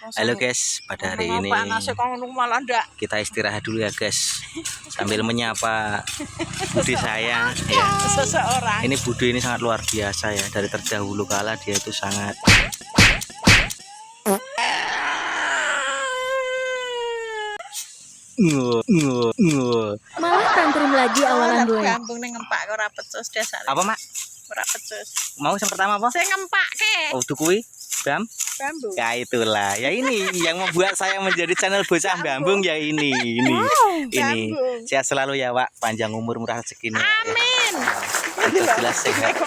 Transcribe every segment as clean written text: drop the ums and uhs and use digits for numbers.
Halo guys, pada hari ini kita istirahat dulu ya guys, sambil menyapa Budi saya ya. Ini Budi ini sangat luar biasa ya, dari terdahulu kala dia itu sangat malah tantrum lagi awalan gue. Apa mak? Mau yang pertama apa? Saya ngempak ke. Oh dukui Bambu. Ya itulah, ya ini yang membuat saya menjadi channel Bocah Bambung ya ini. Sehat selalu ya Wak, panjang umur murah rezeki. Amin. Itu jelas sehat.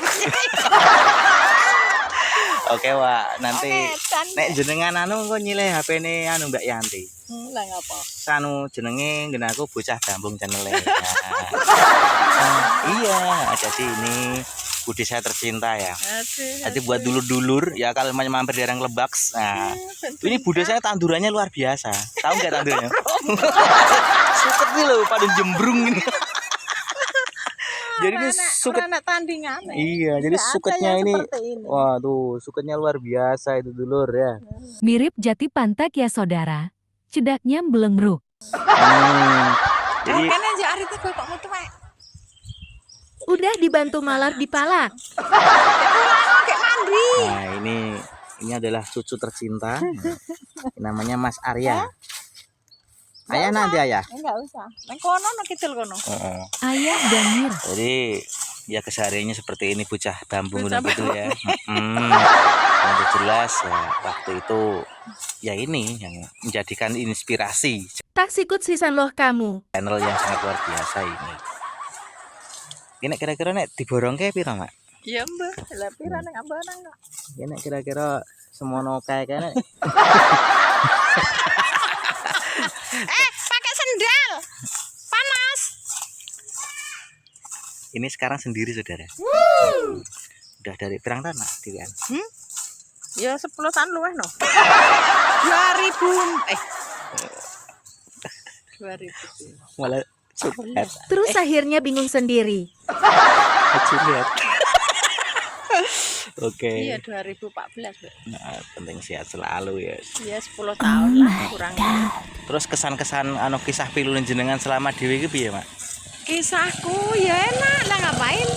Oke Wak, nanti nek jenengan anu kok nyileh HP ini anu Mbak Yanti. Lah ngapa? Sanu jenenge nggen aku Bocah Bambung channel. Iya, jadi ini Budi saya tercinta ya. Jadi buat dulur-dulur ya kalau mampir di daerah Lebaks. Nah, ini Budi saya tandurannya luar biasa. Tahu nggak tandurannya? Suket nih loh, pada jembrung ini. Jadi ini suket tandingan. Iya, jadi suketnya ini. Wah, tuh suketnya luar biasa itu dulur ya. Mirip jati pantak ya saudara. Cedaknya belengruk. Jadi udah dibantu malar dipalak. nah ini adalah cucu tercinta. Namanya Mas Arya. Ayah nanti ayah. Enggak usah. Nang kono nang kecil kono. Ayah Danir. Jadi ya kesehariannya seperti ini Bocah Bambung udah gitu ya. Yang jelas ya waktu itu ya ini yang menjadikan inspirasi. Tak sikut sisan loh kamu. Channel yang sangat luar biasa ini. Ini kira-kira nek diborong ke pira, Mak? Iya, Mbak. Lah pira nang ambanan kok. Ini kira-kira semono kae kene. Pakai sendal. Panas. Ini sekarang sendiri, Saudara. Udah dari perang tanah, Dian. Ya 10 tahun luwih no. 2000. Malah Terus akhirnya bingung sendiri. lihat. Oke. Iya 2014. Nah, penting sehat selalu ya. Iya 10 tahun lah kurang. Terus kesan-kesan anu kisah pilulan jenengan selama dewi iki piye, Mak? Kisahku ya enak lah ngapain.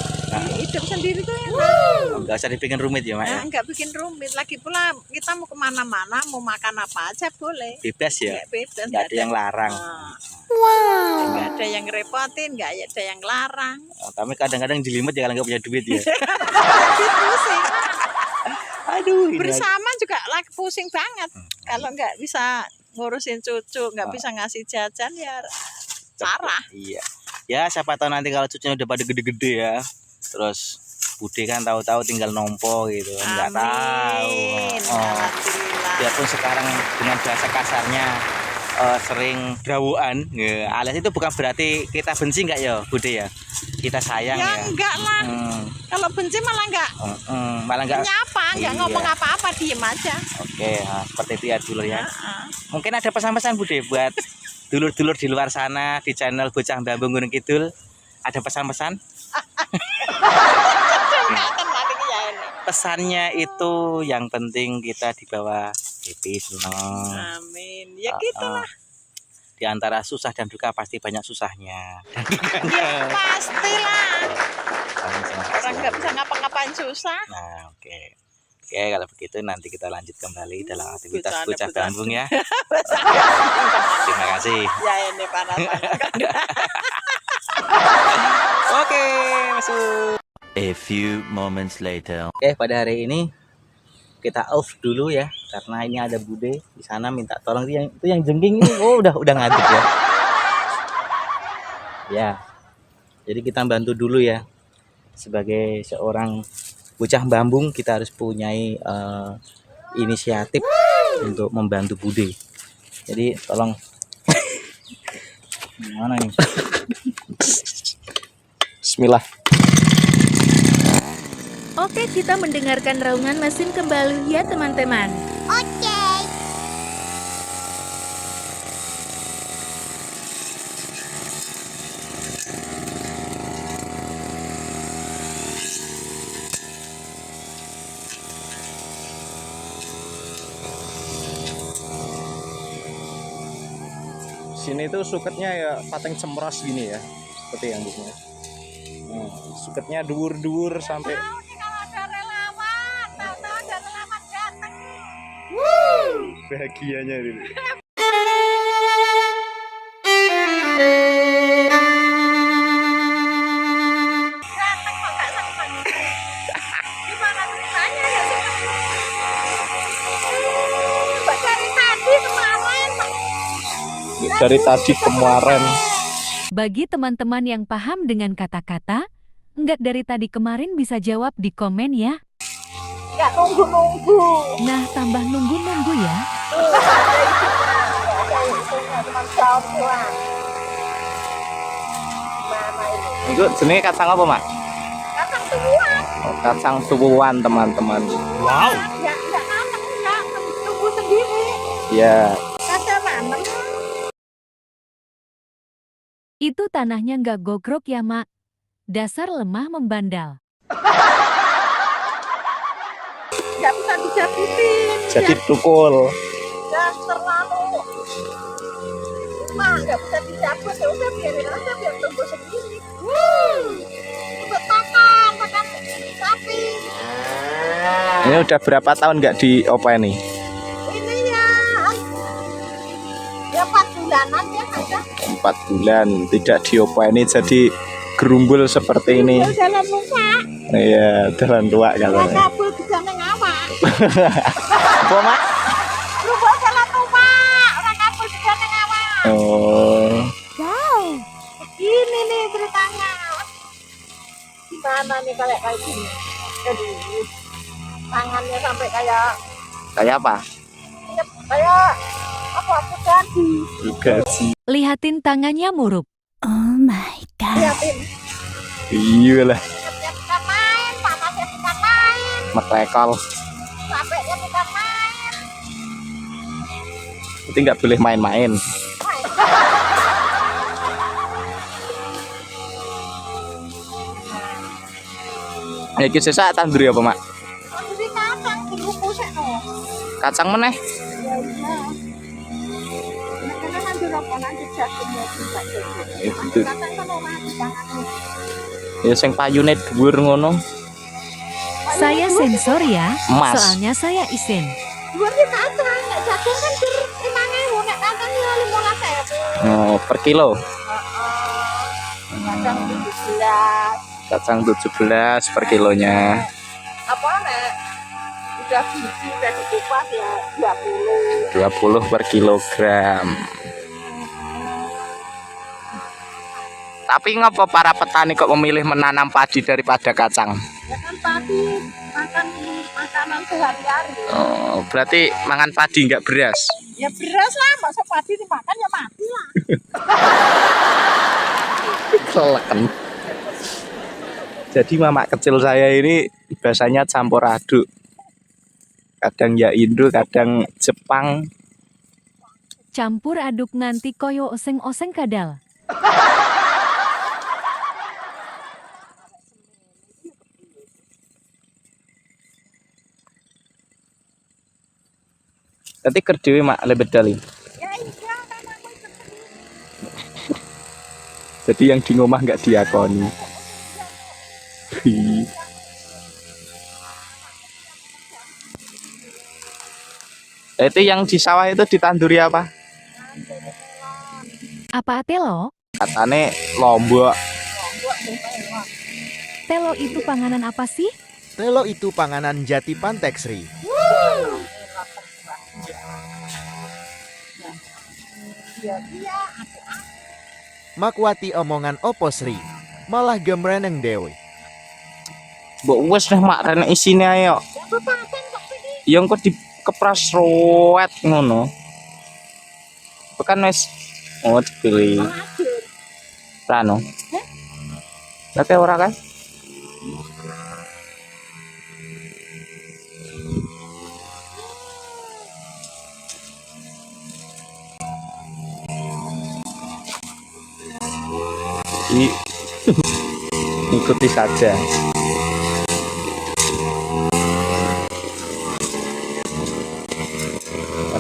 Hidup sendiri tuh enak. Enggak usah dibikin rumit ya, Mak ya. Enggak bikin rumit. Lagi pula kita mau kemana-mana, mau makan apa aja boleh. Bebas ya. Bebas. Enggak ada yang larang. Wow. Enggak ada yang repotin, enggak ada yang larang. Tapi kadang-kadang jelimet ya kalau nggak punya duit ya. Pusing. Aduh. Bersama juga lagi pusing banget. Kalau nggak bisa ngurusin cucu, nggak bisa ngasih jajan ya parah. Iya. Ya siapa tahu nanti kalau cucunya udah pada gede-gede ya. Terus Budi kan tahu-tahu tinggal nompo gitu. Nggak tahu. Biarpun sekarang dengan bahasa kasarnya sering drawuan ya, alias itu bukan berarti kita benci enggak ya Budi ya, kita sayang ya, enggak lah. Kalau benci malah enggak nyapa, enggak ngomong apa-apa, diem aja. Oke, nah, seperti itu ya dulur ya. Mungkin ada pesan-pesan Budi buat dulur-dulur di luar sana di channel Bocah Bambung Gunung Kidul, ada pesan-pesan? Pesannya itu yang penting kita di bawah happy senang. Amin. Ya gitulah. Di antara susah dan duka pasti banyak susahnya. Ya pastilah. Orang nggak bisa ngapa-ngapain susah. Nah oke. Oke kalau begitu nanti kita lanjut kembali dalam aktivitas Bocah Bambung ya. Terima kasih. Ya ini panas. Oke masuk. A few moments later. Oke, pada hari ini kita off dulu ya, karena ini ada Bude di sana minta tolong itu yang jengking ini. Oh, udah ngaduk ya. Ya. Jadi kita bantu dulu ya. Sebagai seorang Bocah Bambung kita harus punyai inisiatif untuk membantu Bude. Jadi tolong mana nih? Bismillah. Oke, kita mendengarkan raungan mesin kembali ya teman-teman. Oke. sini tuh suketnya ya pateng cemros gini ya, seperti yang di sini. Suketnya dur sampai. Tahu nih kalau ada relawan, tahu-tahu ada relawan datang. Bahagianya ini. Datang kok nggak sempat. Gimana ceritanya ya sih? Coba dari tadi kemarin. Dari tadi kemarin. Bagi teman-teman yang paham dengan kata-kata, enggak dari tadi kemarin bisa jawab di komen ya. Nggak nunggu-nunggu. Nah, tambah nunggu-nunggu ya. Teman jawab. Gimana ini? Itu jenenge kacang apa, Mak? Kacang tubuhan. Oh, kacang tubuhan, teman-teman. Wow. Ya, nggak nanam, nggak tumbuh sendiri. Ya, Kacang nanam. Itu tanahnya enggak gogrok ya, Mak. Dasar lemah membandal. Nggak bisa dijabutin. jadi tukul. Ya terlalu. Nggak bisa dicabut, ya udah biarin aja biar tumbuh sendiri. Untuk pakan sapi. Ini udah berapa tahun nggak diopeni? Ini ya 4 bulanan ya ada. 4 bulan tidak diopeni jadi gerumbul seperti ini. Tinggal dalam lupa. Iya, jalan tua Ya katanya. kabul bisa ngawak. Apa, Mak? Lupa jalan lupa. Orang kabul bisa ngawak. Oh, Wow. Ini nih ceritanya. Gimana nih kayak gini? Jadi tangannya sampai kayak kayak apa? apa aku tadi Gaji. Lihatin tangannya murup. liatin Iya lah, ingetnya bukan main, panasnya bukan main, meklekol. capeknya bukan main. Berarti nggak boleh main-main. Ya kita sesak tandur apa, Mak? Jadi kacang diruku sih no. Kacang meneh. Ya iya. Karena nanti apa nanti jatuhnya bisa jadi. Itu. Kacang kan orang di tanganmu. Ya sing payune dhuwur ngono. Saya sensor ya, Emas. soalnya saya isin. Dua di kacang, nggak jagung kan ber 5.000, nggak kacang ya 15.000. Oh, per kilo. Kacang 17. Kacang 17 per kilonya. Apa nek? Udah biji, udah dikupas ya 20. 20 per kilogram. Tapi ngapa para petani kok memilih menanam padi daripada kacang? Ya kan padi makan makanan sehari-hari. Oh, berarti mangan padi nggak beras? Ya beras lah, masa padi dimakan ya mati lah. Keleken. Jadi mamak kecil saya ini biasanya campur aduk. Kadang ya Indo, kadang Jepang. Campur aduk nanti koyo oseng-oseng kadal. Nanti kerdewe mak lebet dali. Ya iya, memang itu. Jadi yang di rumah nggak diakoni. Itu yang di sawah itu ditanduri apa? Apa telo? Katane lombok. Telo itu panganan apa sih? Telo itu panganan jati Pantek Sri. Makwati omongan opo Sri, malah gemreneng dewe. Mbok wis dah mak rene isine ayo. Yang kok dikepras roet ngono. Bukan wis oh dipilih. Rano. Tapi ora kan? Ikuti saja.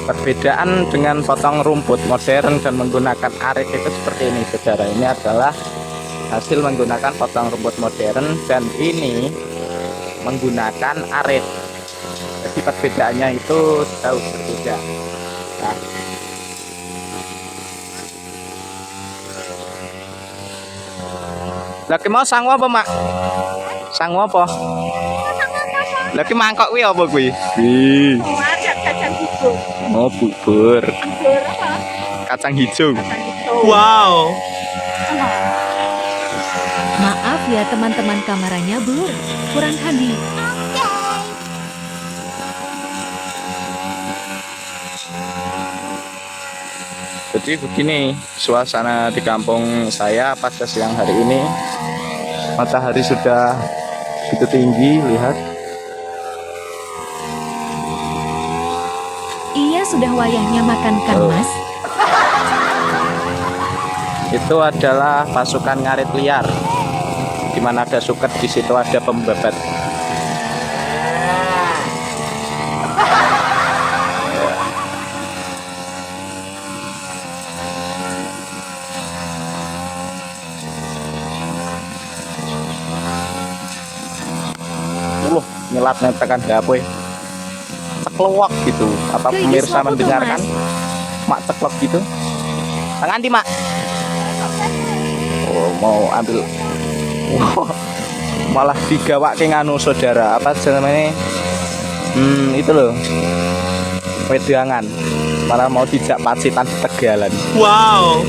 Perbedaan dengan potong rumput modern dan menggunakan arit itu seperti ini saudara. Ini adalah hasil menggunakan potong rumput modern dan ini menggunakan arit. Jadi perbedaannya itu jauh berbeda. Nah, lagi mau sangwa apa mak? Sangwa apa? Lagi mangkok kuwi apa kuwi? Mau ada kacang hijau. Oh, bubur. Bubur apa? Kacang hijau. Kacang hijau. Wow. Maaf ya teman-teman, kameranya blur, kurang handy. Jadi begini suasana di kampung saya pada siang hari ini. Matahari sudah begitu tinggi, lihat. Iya, sudah wayahnya makan kan mas? Itu adalah pasukan ngarit liar. Di mana ada suket, di situ ada pembabat. Nyelat tekan HP ceklok gitu. Apa Ke pemirsa Yuswa Putu, mendengarkan Mas. mak ceklok gitu? Tangan di mak. Oh, mau ambil. Wah, malah digawak ke nganu saudara, apa namanya? Itu loh, wedangan, malah mau dijak pacitan Tegalan. Wow.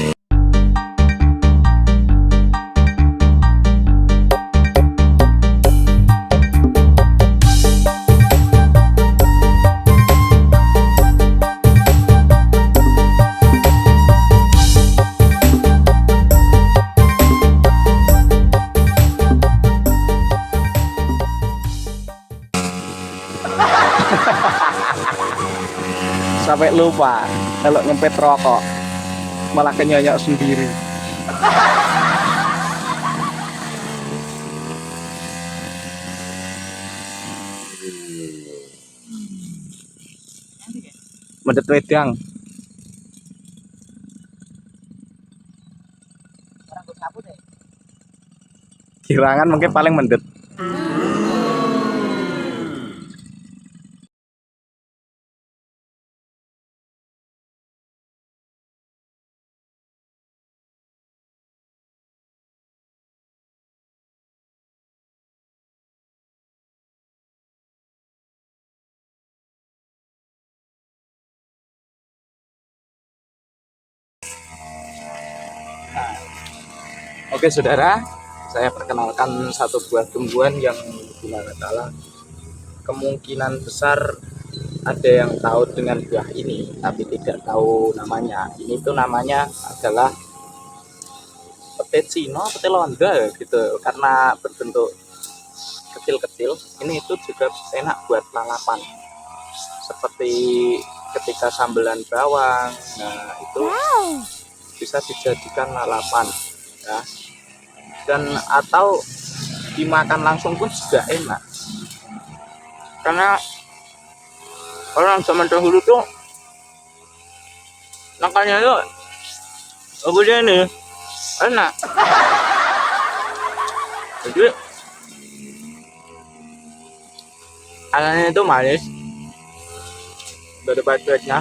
Sampai lupa kalau nyempet rokok malah kenyonyok sendiri. Mendet wedang. Kirangan mungkin paling mendet. Oke saudara, saya perkenalkan satu buah tumbuhan yang gimana salah kemungkinan besar ada yang tahu dengan buah ini tapi tidak tahu namanya. Ini tuh namanya adalah pete Cina, pete londa gitu, karena berbentuk kecil-kecil. Ini itu juga enak buat lalapan seperti ketika sambelan bawang. Nah itu bisa dijadikan lalapan ya, dan atau dimakan langsung pun juga enak, karena orang zaman dahulu tuh makannya tuh apa dia nih enak. Jadi anaknya itu manis, gak ada pahit-pahitnya.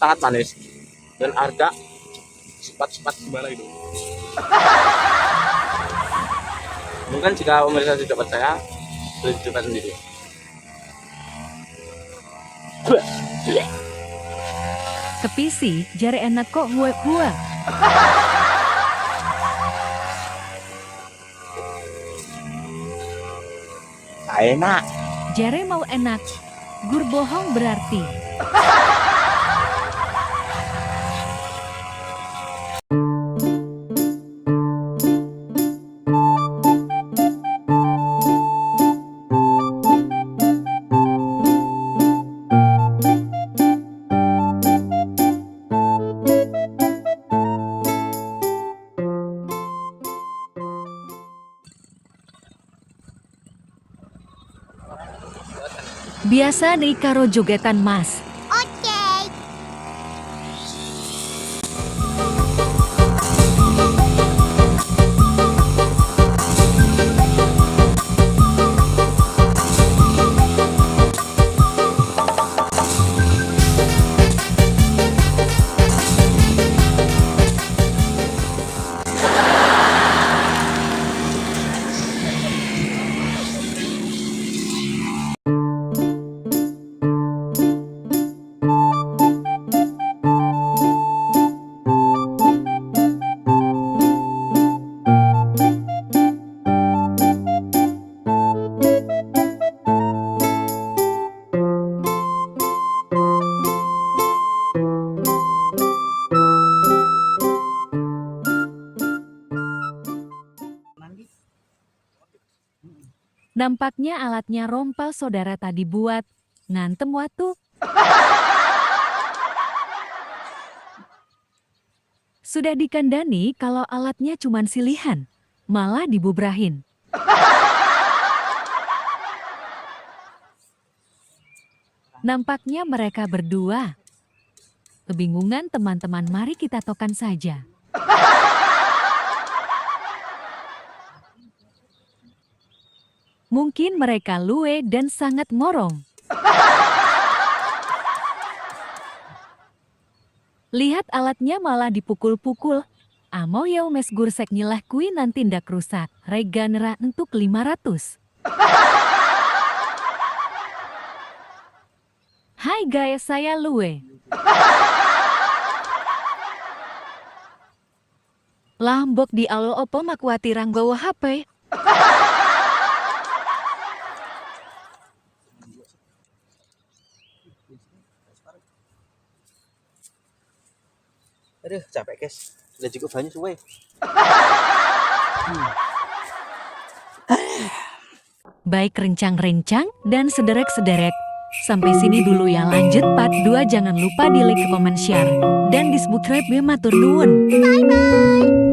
Sangat manis dan harga sepat-sepat gimana itu. Mungkin jika pemirsa tidak percaya, boleh dicoba sendiri. Kepisi, jare enak kok hue-hue. Enak. Jare mau enak, gur bohong berarti. Biasa dei karo jogetan Mas. Nampaknya alatnya rompal saudara tadi buat ngantem watu. Sudah dikandani kalau alatnya cuman silihan, malah dibubrahin. Nampaknya mereka berdua kebingungan teman-teman, mari kita tokan saja. Mungkin mereka luwe dan sangat morong. Lihat alatnya malah dipukul-pukul. Amo yau mes gursek nyilah kui nanti ndak rusak. Reganera untuk 500. Hai guys, saya luwe. Lambok di alo opo makwati ranggawa HP. Aduh, capek guys. Sudah cukup banyak suwe. Baik rencang-rencang dan sederek-sederek. Sampai sini dulu ya, lanjut part 2. Jangan lupa di like, comment, share, dan di subscribe ya, matur nuwun. Bye bye.